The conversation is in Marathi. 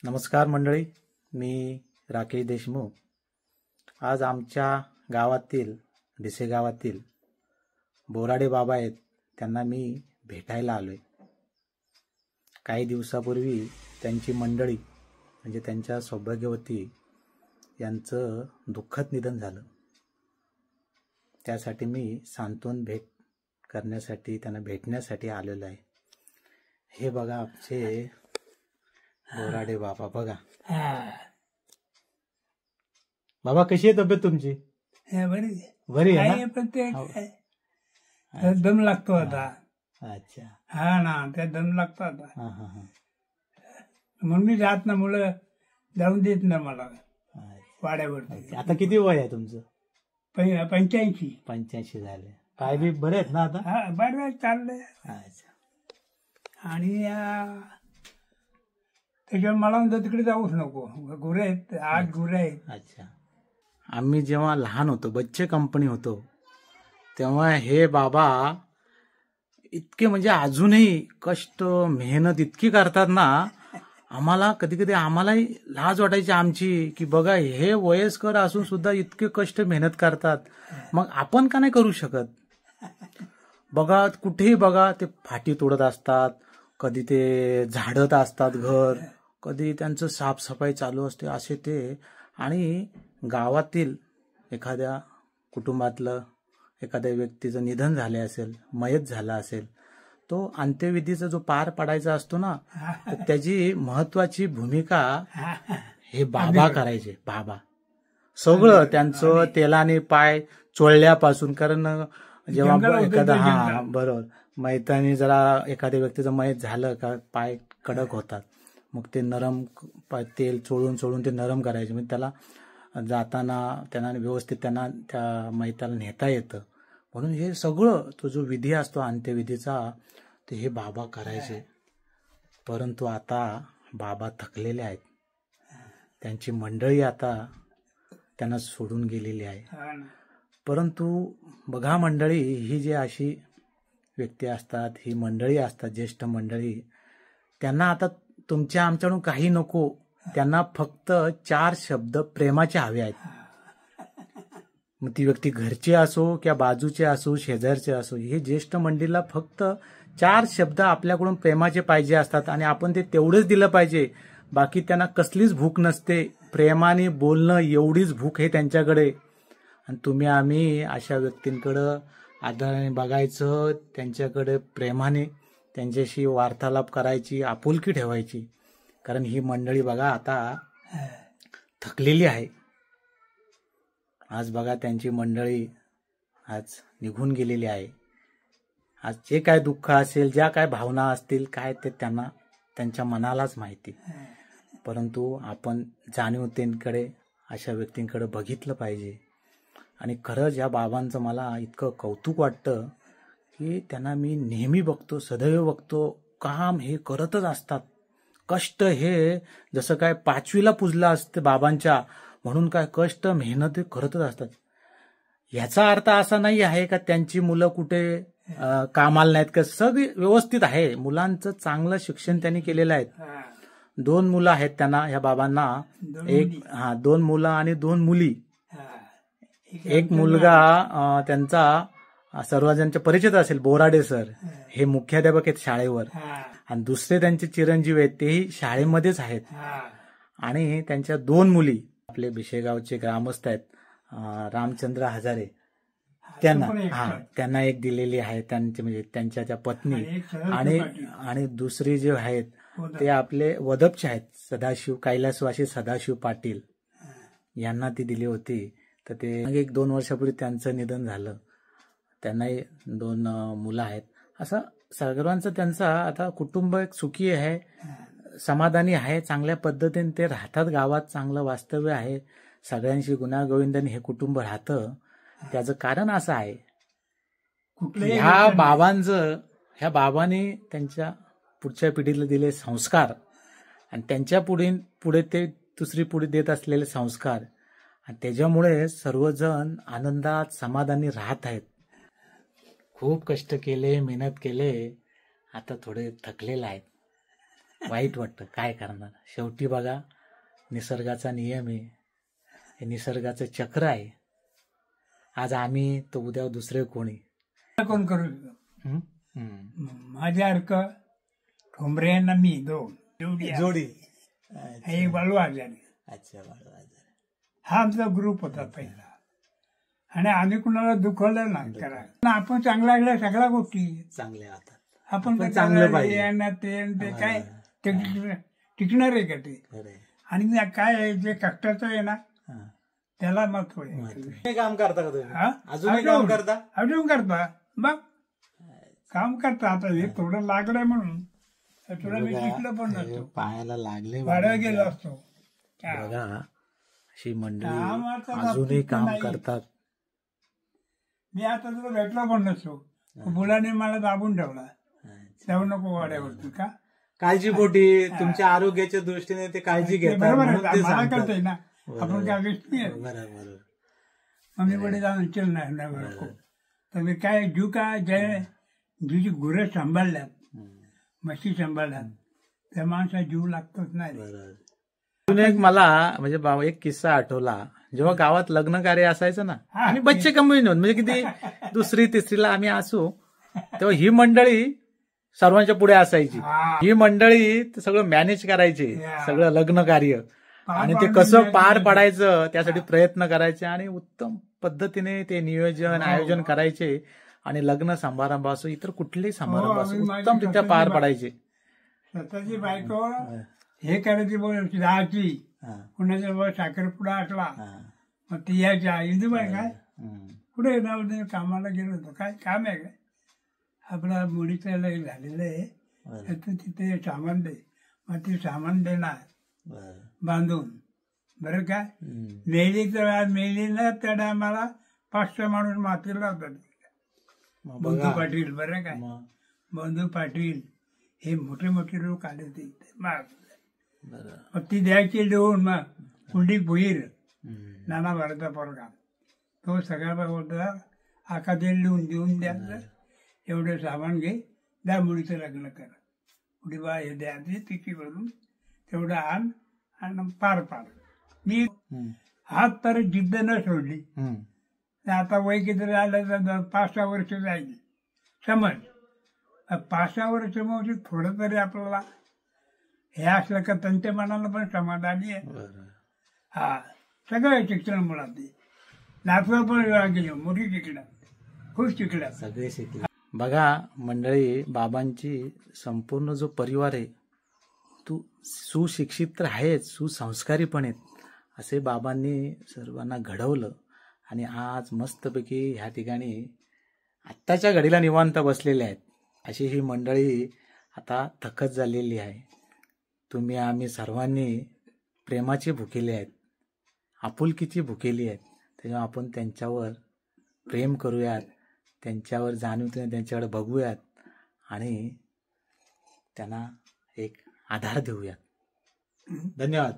नमस्कार मंडळी, मी राकेश देशमुख. आज आमच्या गावातील भिसे गावातील बोराडे बाबा आहेत, त्यांना मी भेटायला आलोय. काही दिवसापूर्वी त्यांची मंडळी म्हणजे त्यांच्या सौभाग्यवती यांचं दुःखद निधन झालं. त्यासाठी मी सांत्वन भेट करण्यासाठी त्यांना भेटण्यासाठी आलेलो आहे. हे बघा आमचे बोराडे बाबा. बघा बाबा, कशी आहे तब्येत तुमची? बरी आहे ना? प्रत्येक दम लागतो आता. अच्छा. हा ना, त्या दम लागतो आता. हा हा हा. म्हणून मी जात ना, मुलं जाऊन देत ना मला अच्छा. वाड्यावरती. आता किती वय आहे तुमचं? 85. 85 झाले. पाय बी बरे आहेत ना आता? हा, बरं चाललंय. अच्छा. आणि त्याच्यावर मला म्हणतो तिकडे जाऊच नको, गुरे आहेत, 8 गुरे आहेत. अच्छा. आम्ही जेव्हा लहान होतो, बच्चे कंपनी होतो, तेव्हा हे बाबा इतके म्हणजे अजूनही कष्ट मेहनत इतकी करतात ना, आम्हाला कधी कधी आम्हालाही लाज वाटायची आमची, की बघा हे वयस्कर असून सुद्धा इतके कष्ट मेहनत करतात, मग आपण का नाही करू शकत? बघा कुठेही बघा ते फाटी तोडत असतात, कधी ते झाडत असतात घर, कधी त्यांचं साफसफाई चालू असते असे ते. आणि गावातील एखाद्या कुटुंबातलं एखाद्या व्यक्तीचं निधन झाले असेल, मयत झाला असेल, तो अंत्यविधीचा जो पार पाडायचा असतो ना, तर त्याची महत्वाची भूमिका हे बाबा करायचे. बाबा सगळं त्यांचं तेलाने पाय चोळल्यापासून, कारण जेव्हा एखादा बरोबर मैतानी जरा एखाद्या व्यक्तीचं मयत झालं का पाय कडक होतात, मग ते नरम तेल चोळून चोळून ते नरम करायचे, म्हणजे त्याला जाताना त्यांना व्यवस्थित त्यांना त्या मैताला नेता येतं. म्हणून हे सगळं तो जो विधी असतो अंत्यविधीचा, ते हे बाबा करायचे. परंतु आता बाबा थकलेले आहेत, त्यांची मंडळी आता त्यांना सोडून गेलेली आहे. परंतु बघा मंडळी, ही जी अशी व्यक्ती असतात, ही मंडळी असतात, ज्येष्ठ मंडळी, त्यांना आता तुमच्या आमच्याकडून काही नको, त्यांना फक्त 4 शब्द प्रेमाचे हवे आहेत. मग ती व्यक्ती घरची असो किंवा बाजूचे असो, शेजारचे असो, हे ज्येष्ठ मंडळीला फक्त 4 शब्द आपल्याकडून प्रेमाचे पाहिजे असतात, आणि आपण ते तेवढंच दिलं पाहिजे. बाकी त्यांना कसलीच भूक नसते, प्रेमाने बोलणं एवढीच भूक आहे त्यांच्याकडे. आणि तुम्ही आम्ही अशा व्यक्तींकडं आदराने बघायचं, त्यांच्याकडे प्रेमाने त्यांच्याशी वार्तालाप करायची, आपुलकी ठेवायची. कारण ही मंडळी बघा आता थकलेली आहे. आज बघा त्यांची मंडळी आज निघून गेलेली आहे. आज जे काय दुःख असेल, ज्या काय भावना असतील, काय ते त्यांना त्यांच्या मनालाच माहिती. परंतु आपण जाणीवतेकडे अशा व्यक्तींकडे बघितलं पाहिजे. आणि खरंच या बाबांचं मला इतकं कौतुक वाटतं की त्यांना मी नेहमी बघतो, सदैव बघतो, काम हे करतच असतात. कष्ट हे जसं काय 5वीला पुजलं असते बाबांच्या, म्हणून काय कष्ट मेहनत हे करतच असतात. याचा अर्थ असा नाही आहे का त्यांची मुलं कुठे कामाला नाहीत का, सगळी व्यवस्थित आहे. मुलांचं चांगलं शिक्षण त्यांनी केलेलं आहे. 2 मुलं आहेत त्यांना, ह्या बाबांना. 2 मुलं आणि 2 मुली. एक मुलगा त्यांचा सर्वजणांच्या परिचित असेल, बोराडे सर, हे मुख्याध्यापक आहेत शाळेवर. आणि दुसरे त्यांचे चिरंजीव आहेत, तेही शाळेमध्येच आहेत. आणि त्यांच्या 2 मुली आपले भिसेगावचे ग्रामस्थ आहेत, रामचंद्र हजारे, त्यांना एक दिलेली आहे, त्यांचे म्हणजे त्यांच्या त्या पत्नी. आणि दुसरी जे आहेत ते आपले वदपचे आहेत, सदाशिव कैलासवासी सदाशिव पाटील, यांना ती दिली होती. तर ते 1-2 वर्षापूर्वी त्यांचं निधन झालं. त्यांनाही 2 मुलं आहेत. असं सर्वांचं त्यांचं आता कुटुंब एक सुखी आहे, समाधानी आहे, चांगल्या पद्धतीने ते राहतात. गावात चांगलं वास्तव्य आहे, सगळ्यांशी गुण्यागोविंदाने हे कुटुंब राहतं. त्याचं कारण असं आहे, ह्या बाबांनी त्यांच्या पुढच्या पिढीला दिले संस्कार, आणि त्यांच्या पुढे ते दुसरी पिढी देत असलेले संस्कार, आणि त्याच्यामुळे सर्वजण आनंदात समाधानी राहत आहेत. खूप कष्ट केले, मेहनत केले, आता थोडे थकलेले आहेत. वाईट वाटतं, काय करणार. शेवटी बघा, निसर्गाचा नियम आहे, हे निसर्गाचं चक्र आहे. आज आम्ही तर उद्या दुसरे कोणी. कोण करू शकतो? हं? हं. माझ्यासारखं ठोंबरे यांना मी दोन जोडी. एक बालू आजारी. अच्छा, बरोबर. हा आमचा ग्रुप होता पहिला. आणि आम्ही कुणाला दुखवलं नाही करा. आपण चांगला लागल्या सगळ्या गोष्टी चांगल्या होतात. आपण आपण चांगलं पाहिजे. यांना ते काय ते टिकणार आहे का ते? खरंय. आणि काय आहे, जे कष्टाचं आहे ना हां. त्याला महत्व आहे. हे काम करता का तुम्ही? हा? अजूनही काम करता? अजून करता मग काम करता. आता हे थोडं लागलंय म्हणून थोडं मी शिकलो पण नसतो, पायाला लागले भाड्या गेलो असतो. बघा, अशी मंडळी काम आता अजूनही काम नाही. करतात. मी आता तुला भेटलो पण नसतो, मुलाने मला दाबून ठेवला, जाऊ नको वाड्यावरती का. काळजीपोटी तुमच्या आरोग्याच्या दृष्टीने ते काळजी घेतात बरोबर म्हणून ते आहे, मला सांगतात. कळतंय ना, आपण काय गोष्ट नाही. बरोबर. मग मी पुढे जाऊन चल नाही नको. तर मी काय जीव काय जी गुरं सांभाळल्यात, म्हशी सांभाळल्यात, त्या माणसा जीव लागतोच नाही. अजून एक मला म्हणजे बाबा एक किस्सा आठवला. जेव्हा गावात लग्न कार्य असायचं ना, आणि बच्चे कमी नव्हते, म्हणजे किती दुसरी तिसरीला आम्ही असू, तेव्हा ही मंडळी सर्वांच्या पुढे असायची. ही मंडळी ते सगळं मॅनेज करायचे, सगळं लग्न कार्य, आणि ते कसं पार पाडायचं त्यासाठी प्रयत्न करायचे, आणि उत्तम पद्धतीने ते नियोजन आयोजन करायचे, आणि लग्न समारंभ असो इतर कुठलेही समारंभ असो उत्तमरित्या पार पाडायचे. स्वतःची बायको हे करायची बोलायची, राहायची, कुणाच्या बाबा साखरपुडा असला मग ती यायच्या. इंदूबाई काय कुठे नाव कामाला गेलो होतो, काय काम आहे काय, आपला मुलीचं झालेलं आहे, तू तिथे सामान दे. मग ते सामान देणार बांधून, बरं काय. मेली ना त्या टायमाला 500 माणूस मातीला होता. बंधू पाटील, बरं काय, बंधू पाटील हे मोठे मोठे लोक आले होते. मग ती द्यायची लिहून, मग कुंडी भुईर नाना भारता पोरगा तो सगळ्या बोलता आका ते लिहून देऊन द्यायचं, एवढं सामान घे, द्या मुलीचं लग्न करा, पुढे बा हे द्यायचे तिची भरून तेवढं आण आणि पार पाड. मी हात तर जिद्द न सोडली. आता वय किती आलं तर 5-6 वर्ष जाईल समज. 5-6 वर्ष मग थोडं तरी आपल्याला हे असलं का त्यांच्या मनाला पण समाधानी आहे. हा सगळं शिक्षण मुलात नातवा पण गेलो, मोठी शिकल्या, खूप शिकल्या, सगळे शिकले. बघा मंडळी, बाबांची संपूर्ण जो परिवार आहे तो सुशिक्षित तर आहेच, सुसंस्कारी पण आहेत. असे बाबांनी सर्वांना घडवलं, आणि आज मस्तपैकी ह्या ठिकाणी आत्ताच्या घडीला निवांत बसलेले आहेत. अशी ही मंडळी आता थकत झालेली आहे. तुम्ही आम्ही सर्वांनी प्रेमाची भुकेली आहेत, आपुलकीची भुकेली आहेत. तेव्हा आपण त्यांच्यावर प्रेम करूयात, त्यांच्यावर जाणीवतेने त्यांच्याकडे बघूयात, आणि त्यांना एक आधार देऊयात. धन्यवाद.